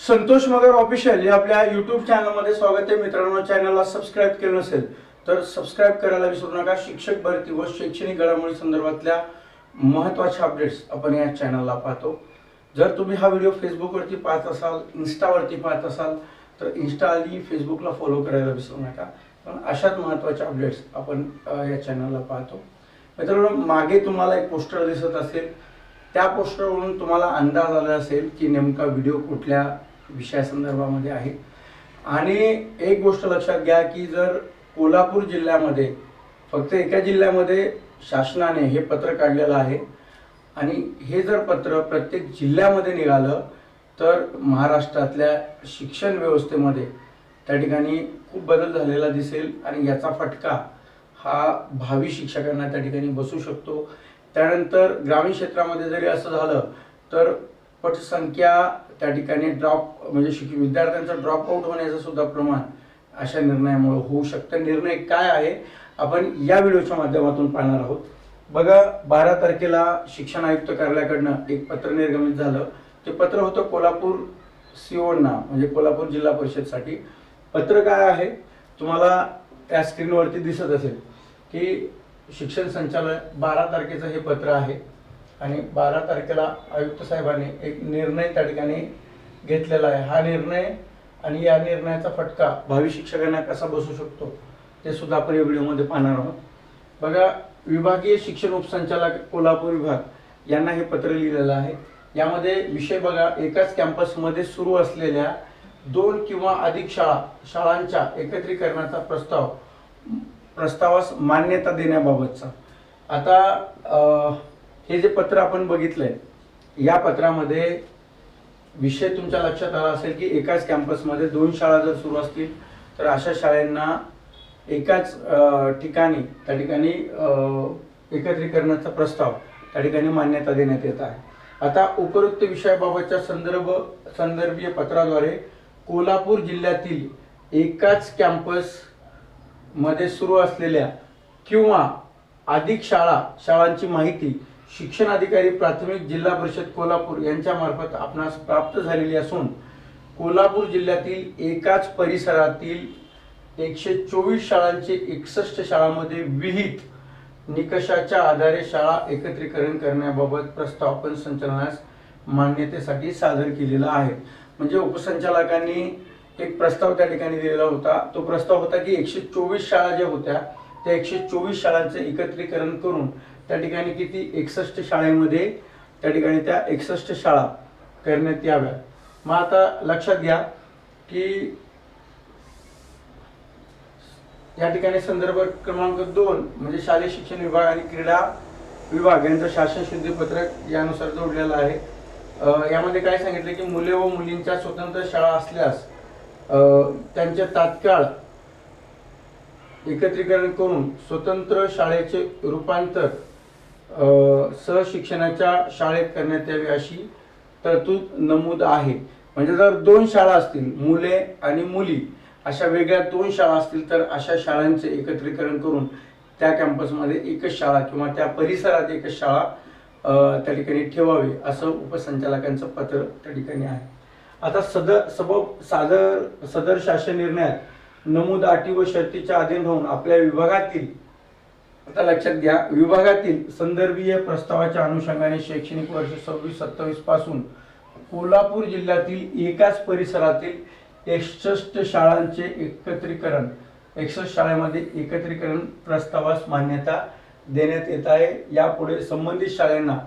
संतोष मगर official या आपल्या YouTube चॅनलमध्ये स्वागत आहे मित्रांनो. चॅनलला सबस्क्राईब केलं नसेल तर सबस्क्राईब करायला विसरू नका. शिक्षक भरती व शैक्षणिक घडामोडी संदर्भातल्या महत्त्वाच्या अपडेट्स आपण या चॅनलला पाहतो. जर तुम्ही हा व्हिडिओ फेसबुकवरती पाहत असाल, इन्स्टावरती पाहत असाल तर इन्स्टा आणि फेसबुकला फॉलो करायला विसरू नका. पण अशाच महत्त्वाच्या अपडेट्स आपण या चॅनलला पाहतो. मित्रांनो, मागे तुम्हाला एक पोस्टर दिसत असेल. त्या पोस्टरवरून तुम्हाला अंदाज आला असेल की नेमका व्हिडिओ कुठल्या विषयासंदर्भामध्ये आहे. आणि एक गोष्ट लक्षात घ्या की जर कोल्हापूर जिल्ह्यामध्ये फक्त एका जिल्ह्यामध्ये शासनाने हे पत्र काढलेलं आहे आणि हे जर पत्र प्रत्येक जिल्ह्यामध्ये निघालं तर महाराष्ट्रातल्या शिक्षण व्यवस्थेमध्ये त्या ठिकाणी खूप बदल झालेला दिसेल आणि याचा फटका हा भावी शिक्षकांना त्या ठिकाणी बसू शकतो. त्यानंतर ग्रामीण क्षेत्रामध्ये जरी असं झालं तर पटसंख्या त्या ठिकाणी म्हणजे विद्यार्थ्यांचं ड्रॉपआउट होण्याचं सुद्धा प्रमाण अशा निर्णयामुळे होऊ शकतं. निर्णय काय आहे आपण या व्हिडिओच्या माध्यमातून पाहणार आहोत. बघा, 12 तारखेला शिक्षण आयुक्त कार्यालयाकडनं एक पत्र निर्गमित झालं. ते पत्र होतं कोल्हापूर सीओना म्हणजे कोल्हापूर जिल्हा परिषदसाठी. पत्र काय आहे तुम्हाला त्या स्क्रीनवरती दिसत असेल की शिक्षण संचालक 12 तारखेचं हे पत्र आहे आणि 12 तारखेला आयुक्त साहेबांनी एक निर्णय त्या ठिकाणी घेतलेला आहे. हा निर्णय आणि या निर्णयाचा फटका भावी शिक्षकांना कसा बसू शकतो ते सुद्धा आपण या व्हिडिओमध्ये पाहणार आहोत. बघा, विभागीय शिक्षण उपसंचालक कोल्हापूर विभाग यांना हे पत्र लिहिलेलं आहे. यामध्ये विषय बघा, एकाच कॅम्पसमध्ये सुरू असलेल्या 2 किंवा अधिक शाळांच्या एकत्रीकरणाचा प्रस्तावास मान्यता देण्याबाबतचा. आता हे जे पत्र आपण बघितलंय या पत्रामध्ये विषय तुमच्या लक्षात आला असेल की एकाच कॅम्पसमध्ये 2 शाळा जर सुरू असतील तर अशा शाळांना एकाच ठिकाणी त्या ठिकाणी एकत्रीकरणाचा प्रस्ताव त्या ठिकाणी मान्यता देण्यात येत आहे. आता उपरोक्त विषयाबाबतच्या संदर्भीय पत्राद्वारे कोल्हापूर जिल्ह्यातील एकाच कॅम्पस मध्ये सुरू असलेल्या किंवा अधिक शाळांची माहिती शिक्षण अधिकारी प्राथमिक जिल्हा परिषद कोल्हापूर यांच्या मार्फत आपणास प्राप्त झालेली असून कोल्हापूर जिल्ह्यातील एकाच परिसरातील 124 शाळांचे 61 शाळांमध्ये विहित निकषाच्या आधारे शाळा एकत्रीकरण करण्याबाबत प्रस्ताव आपण संचालनास मान्यतेसाठी सादर केलेला आहे. म्हणजे उपसंचालकांनी एक प्रस्ताव त्या ठिकाणी दिलेला होता. तो प्रस्ताव होता की 124 शाळा ज्या होत्या त्या 124 शाळांचे एकत्रीकरण करून त्या ठिकाणी किती 61 शाळेमध्ये त्या ठिकाणी त्या 61 शाळा करण्यात याव्या. मग आता लक्षात घ्या की या ठिकाणी संदर्भ क्रमांक 2 म्हणजे शालेय शिक्षण विभाग आणि क्रीडा विभाग यांचं शासन शुद्धीपत्रक यानुसार जोडलेलं आहे. यामध्ये काय सांगितलं की मुले व मुलींच्या स्वतंत्र शाळा असल्यास त्यांचे तात्काळ एकत्रीकरण करून स्वतंत्र शाळेचे रूपांतर सहशिक्षणाच्या शाळेत करण्यात यावे अशी तरतूद नमूद आहे. म्हणजे जर 2 शाळा असतील, मुले आणि मुली अशा वेगळ्या 2 शाळा असतील तर अशा शाळांचे एकत्रीकरण करून त्या कॅम्पसमध्ये एकच शाळा किंवा त्या परिसरात एकच शाळा त्या ठिकाणी ठेवावी असं उपसंचालकांचं पत्र त्या ठिकाणी आहे. आता सदर शासन निर्णयात नमूद अटी व शर्तीच्या अधीन राहून आपल्या विभागातील, आता लक्षात घ्या, विभागातील संदर्भीय प्रस्तावाच्या अनुषंगाने शैक्षणिक वर्ष 26-27 पासून कोल्हापूर जिल्ह्यातील एकाच परिसरातील 61 शाळांचे एकत्रीकरण 61 शाळेमध्ये एकत्रीकरण प्रस्तावास मान्यता देण्यात येत आहे. यापुढे संबंधित शाळांना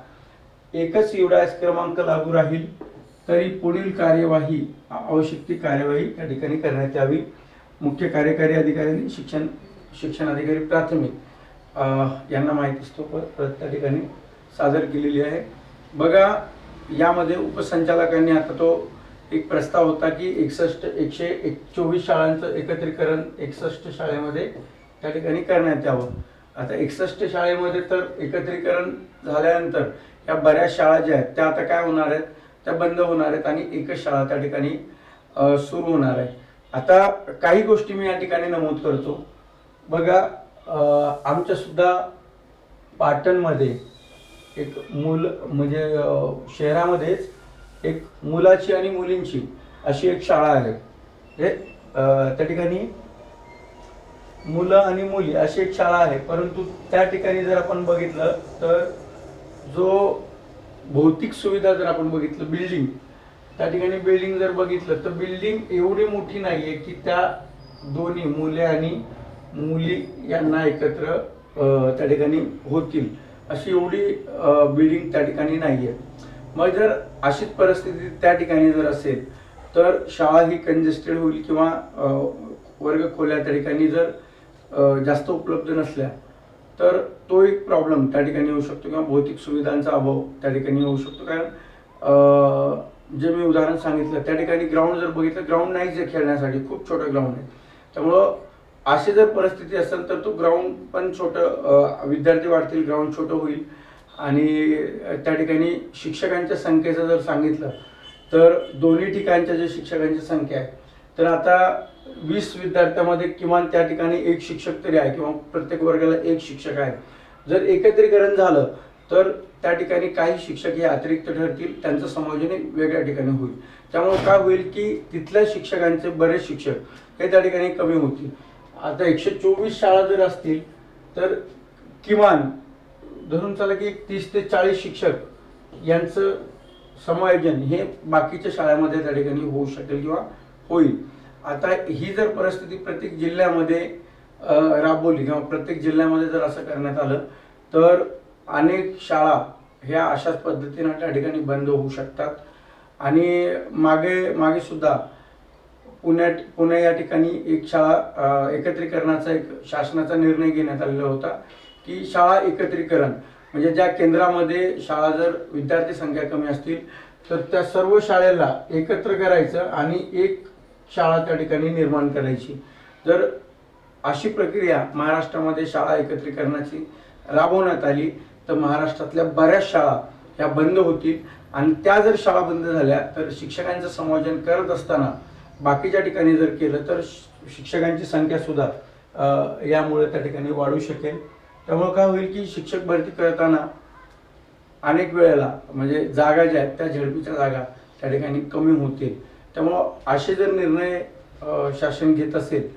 एकच युडाएस क्रमांक लागू राहील तरी पुढील कार्यवाही आवश्यक ती कार्यवाही त्या ठिकाणी करण्यात यावी. मुख्य कार्यकारी अधिकाऱ्यांनी शिक्षण अधिकारी प्राथमिक यांना माहिती त्या ठिकाणी सादर केलेली आहे. बघा, यामध्ये उपसंचालकांनी आता तो एक प्रस्ताव होता की 124 शाळांचं एकत्रीकरण 61 शाळेमध्ये त्या ठिकाणी करण्यात यावं. आता 61 शाळेमध्ये तर एकत्रीकरण झाल्यानंतर या बऱ्याच शाळा ज्या आहेत त्या आता काय होणार आहेत, त्या बंद होणार आहेत आणि एकच शाळा त्या ठिकाणी सुरू होणार आहे. आता काही गोष्टी मी या ठिकाणी नमूद करतो. बघा, आमच्या सुद्धा पाटणमध्ये एक मूल म्हणजे शहरामध्येच एक मुलाची आणि मुलींची अशी एक शाळा आहे. हे त्या ठिकाणी मुलं आणि मुली अशी एक शाळा आहे, परंतु त्या ठिकाणी जर आपण बघितलं तर जो भौतिक सुविधा जर आपण बघितलं, बिल्डिंग, त्या ठिकाणी बिल्डिंग जर बघितलं तर बिल्डिंग एवढी मोठी नाहीये की त्या दोन्ही मुले आणि मुली यांना एकत्र त्या ठिकाणी होतील, अशी एवढी बिल्डिंग त्या ठिकाणी नाहीये. मग जर अशीच परिस्थिती त्या ठिकाणी जर असेल तर शाळा ही कंजेस्टेड होईल किंवा वर्ग खोल्या त्या ठिकाणी जर जास्त उपलब्ध नसल्या तर तो एक प्रॉब्लेम त्या ठिकाणी येऊ शकतो किंवा भौतिक सुविधांचा अभाव त्या ठिकाणी येऊ शकतो. कारण जे मी उदाहरण सांगितलं त्या ठिकाणी ग्राउंड जर बघितलं, ग्राउंड नाहीच आहे खेळण्यासाठी, खूप छोटं ग्राउंड आहे. त्यामुळं अशी जर परिस्थिती असेल तर तो ग्राउंड पण छोटं, विद्यार्थी वाढतील, ग्राउंड छोटं होईल. आणि त्या ठिकाणी शिक्षकांच्या संख्येचं जर सांगितलं तर दोन्ही ठिकाणच्या जे शिक्षकांची संख्या आहे तर आता 20 विद्यार्थ्यांमध्ये किमान त्या ठिकाणी एक शिक्षक तरी आहे किंवा प्रत्येक वर्गाला एक शिक्षक आहे. जर एकत्रीकरण झालं तर त्या ठिकाणी काही शिक्षक हे अतिरिक्त ठरतील, त्यांचं संयोजन वेगळ्या ठिकाणी होईल. त्यामुळे काय होईल की तिथल्या शिक्षकांचे बरेच शिक्षक हे त्या ठिकाणी कमी होतील. आता 124 शाळा जर असतील तर किमान धरून चला की 30 ते 40 शिक्षक यांचं समायोजन हे बाकीच्या शाळांमध्ये त्या ठिकाणी होऊ शकेल किंवा होईल. आता ही जर परिस्थिती प्रत्येक जिल्ह्यामध्ये राबवली किंवा प्रत्येक जिल्ह्यामध्ये जर असं करण्यात आलं तर अनेक शाळा ह्या अशाच पद्धतीनं त्या ठिकाणी बंद होऊ शकतात. आणि मागे सुद्धा पुणे या ठिकाणी एक शाळा एकत्रीकरणाचा एक शासनाचा निर्णय घेण्यात आलेला होता की शाळा एकत्रीकरण म्हणजे ज्या केंद्रामध्ये शाळा जर विद्यार्थी संख्या कमी असतील तर त्या सर्व शाळेला एकत्र करायचं आणि एक शाळा त्या ठिकाणी निर्माण करायची. जर अशी प्रक्रिया महाराष्ट्रामध्ये शाळा एकत्रीकरणाची राबवण्यात आली तर महाराष्ट्रातल्या बऱ्याच शाळा ह्या बंद होतील. आणि त्या जर शाळा बंद झाल्या तर शिक्षकांचं संयोजन करत असताना बाकीच्या ठिकाणी जर केलं तर शिक्षकांची संख्या सुद्धा यामुळे त्या ठिकाणी वाढू शकेल. त्यामुळे काय होईल की शिक्षक भरती करताना अनेक वेळेला म्हणजे जागा ज्या आहेत त्या झडपीच्या जागा त्या ठिकाणी कमी होतील. त्यामुळं असे जर निर्णय शासन घेत असेल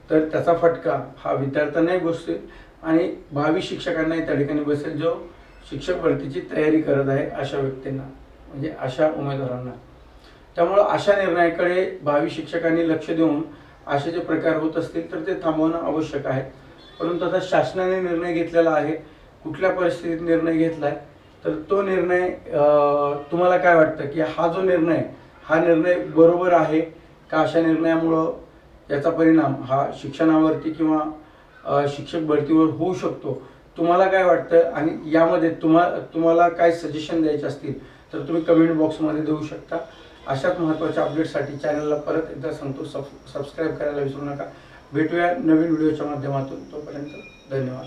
तर त्याचा फटका हा विद्यार्थ्यांनाही बसेल आणि भावी शिक्षकांनाही त्या ठिकाणी बसेल, जो शिक्षक भरतीची तयारी करत आहे अशा व्यक्तींना, म्हणजे अशा उमेदवारांना. त्यामुळं अशा निर्णयाकडे भावी शिक्षकांनी लक्ष देऊन असे जे प्रकार होत असतील तर ते थांबवणं आवश्यक आहे. परंतु आता शासनाने निर्णय घेतलेला आहे, कुठल्या परिस्थितीत निर्णय घेतला आहे तर तो निर्णय तुम्हाला काय वाटतं की हा जो निर्णय बरोबर आहे का? अशा निर्णयामुळं याचा परिणाम हा शिक्षणावरती किंवा शिक्षक भरतीवर होऊ शकतो, तुम्हाला काय वाटतं? आणि यामध्ये तुम्हाला काय सजेशन द्यायचे असतील तर तुम्ही कमेंट बॉक्समध्ये देऊ शकता. अशाच महत्त्वाच्या अपडेटसाठी चॅनलला परत एकदा सांगतो, सबस्क्राईब करायला विसरू नका. भेटूया नवीन व्हिडिओच्या माध्यमातून. तोपर्यंत धन्यवाद.